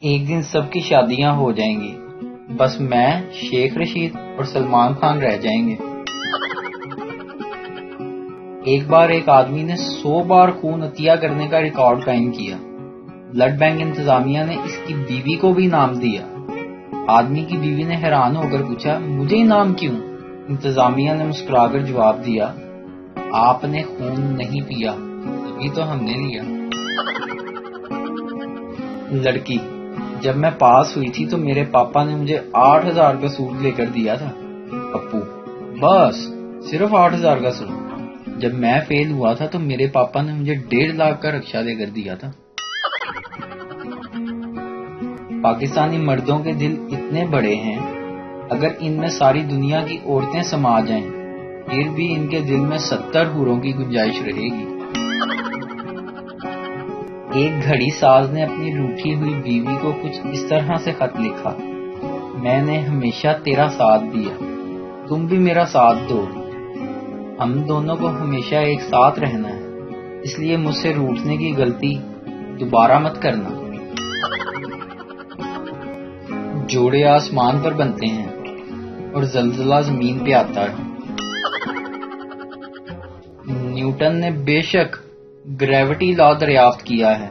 ایک دن سب کی شادیاں ہو جائیں گی، بس میں، شیخ رشید اور سلمان خان رہ جائیں گے۔ ایک بار ایک آدمی نے 100 بار خون عطیہ کرنے کا ریکارڈ قائم کیا۔ بلڈ بینک انتظامیہ نے اس کی بیوی کو بھی انعام دیا۔ آدمی کی بیوی نے حیران ہو کر پوچھا، مجھے انعام کیوں؟ انتظامیہ نے مسکرا کر جواب دیا، آپ نے خون نہیں پیا، تبھی تو ہم نے لیا۔ لڑکی، جب میں پاس ہوئی تھی تو میرے پاپا نے مجھے 8,000 کا سوٹ لے کر دیا تھا۔ پپو، بس صرف 8,000 کا سوٹ؟ جب میں فیل ہوا تھا تو میرے پاپا نے مجھے 1.5 لاکھ کا رکشہ دے کر دیا تھا۔ پاکستانی مردوں کے دل اتنے بڑے ہیں، اگر ان میں ساری دنیا کی عورتیں سما جائیں پھر بھی ان کے دل میں 70 حوروں کی گنجائش رہے گی۔ ایک گھڑی ساز نے اپنی روٹھی ہوئی بیوی کو کچھ اس طرح سے خط لکھا، میں نے ہمیشہ تیرا ساتھ دیا، تم بھی میرا ساتھ دو، ہم دونوں کو ہمیشہ ایک ساتھ رہنا ہے، اس لیے مجھ سے روٹھنے کی غلطی دوبارہ مت کرنا۔ جوڑے آسمان پر بنتے ہیں اور زلزلہ زمین پہ آتا ہے۔ نیوٹن نے بے شک گریوٹی لا دریافت کیا ہے،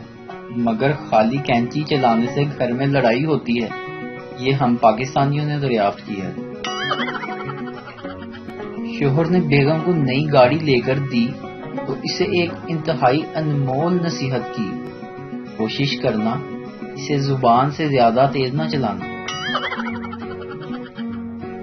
مگر خالی کینچی چلانے سے گھر میں لڑائی ہوتی ہے، یہ ہم پاکستانیوں نے دریافت کیا ہے۔ شوہر نے بیگم کو نئی گاڑی لے کر دی تو اسے ایک انتہائی انمول نصیحت کی، کوشش کرنا اسے زبان سے زیادہ تیز نہ چلانا۔